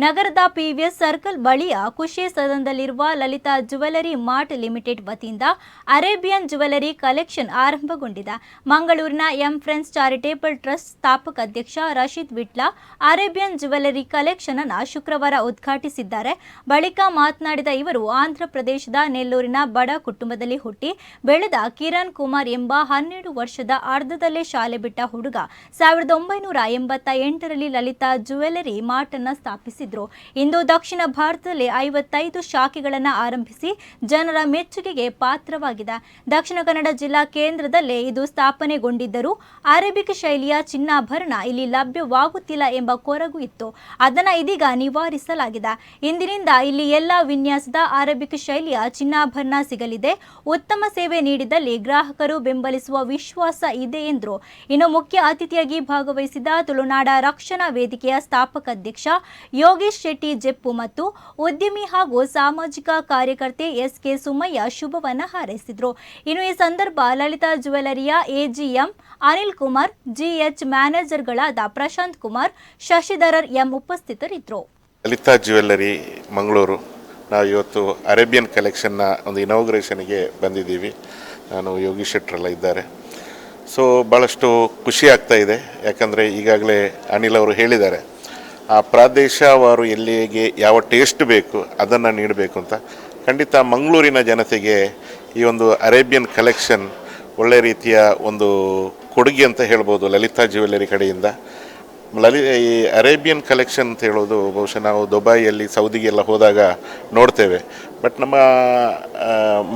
ನಗರದ PVS circle ಬಳಿಯ ಖುಷಿ ಸದನದಲ್ಲಿರುವ ಲಲಿತಾ ಜ್ಯುವೆಲರಿ ಮಾರ್ಟ್ ಲಿಮಿಟೆಡ್ ವತಿಯಿಂದ ಅರೇಬಿಯನ್ ಜ್ಯುವೆಲರಿ ಕಲೆಕ್ಷನ್ ಆರಂಭಗೊಂಡಿದೆ. ಮಂಗಳೂರಿನ ಎಂ ಫ್ರೆಂಡ್ಸ್ ಚಾರಿಟೇಬಲ್ ಟ್ರಸ್ಟ್ ಸ್ಥಾಪಕ ಅಧ್ಯಕ್ಷ Rashid Vitla Arabian jewellery collection ಅನ್ನು ಶುಕ್ರವಾರ ಉದ್ಘಾಟಿಸಿದ್ದಾರೆ. ಬಳಿಕ ಮಾತನಾಡಿದ ಇವರು, ಆಂಧ್ರ ಪ್ರದೇಶದ ನೆಲ್ಲೂರಿನ ಬಡ ಕುಟುಂಬದಲ್ಲಿ ಹುಟ್ಟಿ ಬೆಳೆದ ಕಿರಣ್ ಕುಮಾರ್ ಎಂಬ 12 ವರ್ಷದ ಅರ್ಧದಲ್ಲೇ ಶಾಲೆ ಬಿಟ್ಟ ಹುಡುಗ 1988ರಲ್ಲಿ ಲಲಿತಾ ಜ್ಯುವೆಲರಿ ಮಾರ್ಟ್ ಅನ್ನು ಸ್ಥಾಪಿಸಿದರು. ಇಂದು ದಕ್ಷಿಣ ಭಾರತದಲ್ಲಿ 55 ಶಾಖೆಗಳನ್ನು ಆರಂಭಿಸಿ ಜನರ ಮೆಚ್ಚುಗೆಗೆ ಪಾತ್ರವಾಗಿದೆ. ದಕ್ಷಿಣ ಕನ್ನಡ ಜಿಲ್ಲಾ ಕೇಂದ್ರದಲ್ಲೇ ಇದು ಸ್ಥಾಪನೆಗೊಂಡಿದ್ದರೂ ಅರೇಬಿಕ್ ಶೈಲಿಯ ಚಿನ್ನಾಭರಣ ಇಲ್ಲಿ ಲಭ್ಯವಾಗುತ್ತಿಲ್ಲ ಎಂಬ ಕೊರಗು ಇತ್ತು. ಅದನ್ನು ಇದೀಗ ನಿವಾರಿಸಲಾಗಿದೆ. ಇಂದಿನಿಂದ ಇಲ್ಲಿ ಎಲ್ಲ ವಿನ್ಯಾಸದ ಅರೇಬಿಕ್ ಶೈಲಿಯ ಚಿನ್ನಾಭರಣ ಸಿಗಲಿದೆ. ಉತ್ತಮ ಸೇವೆ ನೀಡಿದಲ್ಲಿ ಗ್ರಾಹಕರು ಬೆಂಬಲಿಸುವ ವಿಶ್ವಾಸ ಇದೆ ಎಂದರು. ಇನ್ನು ಮುಖ್ಯ ಅತಿಥಿಯಾಗಿ ಭಾಗವಹಿಸಿದ ತುಳುನಾಡ ರಕ್ಷಣಾ ವೇದಿಕೆಯ ಸ್ಥಾಪಕ ಅಧ್ಯಕ್ಷ ಯೋಗೇಶ್ ಶೆಟ್ಟಿ ಜೆಪ್ಪು ಮತ್ತು ಉದ್ಯಮಿ ಹಾಗೂ ಸಾಮಾಜಿಕ ಕಾರ್ಯಕರ್ತೆ ಎಸ್.ಕೆ. ಸುಮಯ್ಯ ಶುಭವನ್ನ ಹಾರೈಸಿದರು. ಇನ್ನು ಈ ಸಂದರ್ಭ ಲಲಿತಾ ಜ್ಯುವೆಲರಿಯ ಎಜಿಎಂ ಅನಿಲ್ ಕುಮಾರ್, ಜಿಎಚ್ ಮ್ಯಾನೇಜರ್ಗಳಾದ ಪ್ರಶಾಂತ್ ಕುಮಾರ್, ಶಶಿಧರರ್ ಎಂ ಉಪಸ್ಥಿತರಿದ್ದರು. ಲಲಿತಾ ಜ್ಯುವೆಲರಿ ಮಂಗಳೂರು, ನಾವು ಇವತ್ತು ಅರೇಬಿಯನ್ ಕಲೆಕ್ಷನ್ನ ಒಂದು ಇನಾಗ್ರೇಷನ್ಗೆ ಬಂದಿದ್ದೀವಿ. ನಾನು ಯೋಗೀಶ್ ಶೆಟ್ಟರೆಲ್ಲ ಇದ್ದಾರೆ. ಸೊ ಭಾಳಷ್ಟು ಖುಷಿ ಆಗ್ತಾ ಇದೆ. ಯಾಕಂದರೆ ಈಗಾಗಲೇ ಅನಿಲ್ ಅವರು ಹೇಳಿದ್ದಾರೆ, ಆ ಪ್ರಾದೇಶವಾರು ಎಲ್ಲಿಗೆ ಯಾವ ಟೇಸ್ಟ್ ಬೇಕು ಅದನ್ನು ನೀಡಬೇಕು ಅಂತ. ಖಂಡಿತ ಮಂಗಳೂರಿನ ಜನತೆಗೆ ಈ ಒಂದು ಅರೇಬಿಯನ್ ಕಲೆಕ್ಷನ್ ಒಳ್ಳೆ ರೀತಿಯ ಒಂದು ಕೊಡುಗೆ ಅಂತ ಹೇಳ್ಬೋದು ಲಲಿತಾ ಜ್ಯುವೆಲರಿ ಕಡೆಯಿಂದ. ಈ ಅರೇಬಿಯನ್ ಕಲೆಕ್ಷನ್ ಅಂತ ಹೇಳೋದು ಬಹುಶಃ ನಾವು ದುಬೈಯಲ್ಲಿ, ಸೌದಿಗೆಲ್ಲ ಹೋದಾಗ ನೋಡ್ತೇವೆ. ಬಟ್ ನಮ್ಮ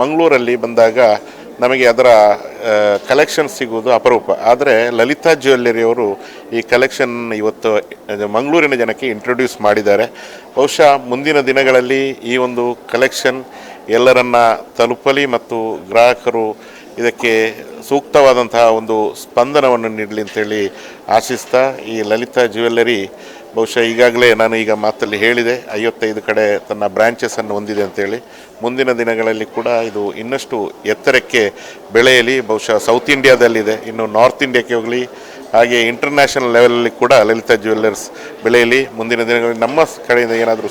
ಮಂಗಳೂರಲ್ಲಿ ಬಂದಾಗ ನಮಗೆ ಅದರ ಕಲೆಕ್ಷನ್ ಸಿಗೋದು ಅಪರೂಪ. ಆದರೆ ಲಲಿತಾ ಜ್ಯುವೆಲ್ಲರಿಯವರು ಈ ಕಲೆಕ್ಷನ್ ಇವತ್ತು ಮಂಗಳೂರಿನ ಜನಕ್ಕೆ ಇಂಟ್ರೊಡ್ಯೂಸ್ ಮಾಡಿದ್ದಾರೆ. ಬಹುಶಃ ಮುಂದಿನ ದಿನಗಳಲ್ಲಿ ಈ ಒಂದು ಕಲೆಕ್ಷನ್ ಎಲ್ಲರನ್ನ ತಲುಪಲಿ ಮತ್ತು ಗ್ರಾಹಕರು ಇದಕ್ಕೆ ಸೂಕ್ತವಾದಂತಹ ಒಂದು ಸ್ಪಂದನವನ್ನು ನೀಡಲಿ ಅಂತೇಳಿ ಆಶಿಸ್ತಾ, ಈ ಲಲಿತಾ ಜ್ಯುವೆಲ್ಲರಿ ಬಹುಶಃ ಈಗಾಗಲೇ ನಾನು ಈಗ ಮಾತಲ್ಲಿ ಹೇಳಿದೆ, 55 ಕಡೆ ತನ್ನ ಬ್ರಾಂಚಸನ್ನು ಹೊಂದಿದೆ ಅಂತೇಳಿ. ಮುಂದಿನ ದಿನಗಳಲ್ಲಿ ಕೂಡ ಇದು ಇನ್ನಷ್ಟು ಎತ್ತರಕ್ಕೆ ಬೆಳೆಯಲಿ. ಬಹುಶಃ ಸೌತ್ ಇಂಡಿಯಾದಲ್ಲಿದೆ, ಇನ್ನು ನಾರ್ತ್ ಇಂಡಿಯಾಕ್ಕೆ ಹೋಗಲಿ, ಹಾಗೆ ಇಂಟರ್ನ್ಯಾಷನಲ್ ಲೆವೆಲಲ್ಲಿ ಕೂಡ ಲಲಿತಾ ಜ್ಯುವೆಲ್ಲರ್ಸ್ ಬೆಳೆಯಲಿ. ಮುಂದಿನ ದಿನಗಳಲ್ಲಿ ನಮ್ಮ ಕಡೆಯಿಂದ ಏನಾದರೂ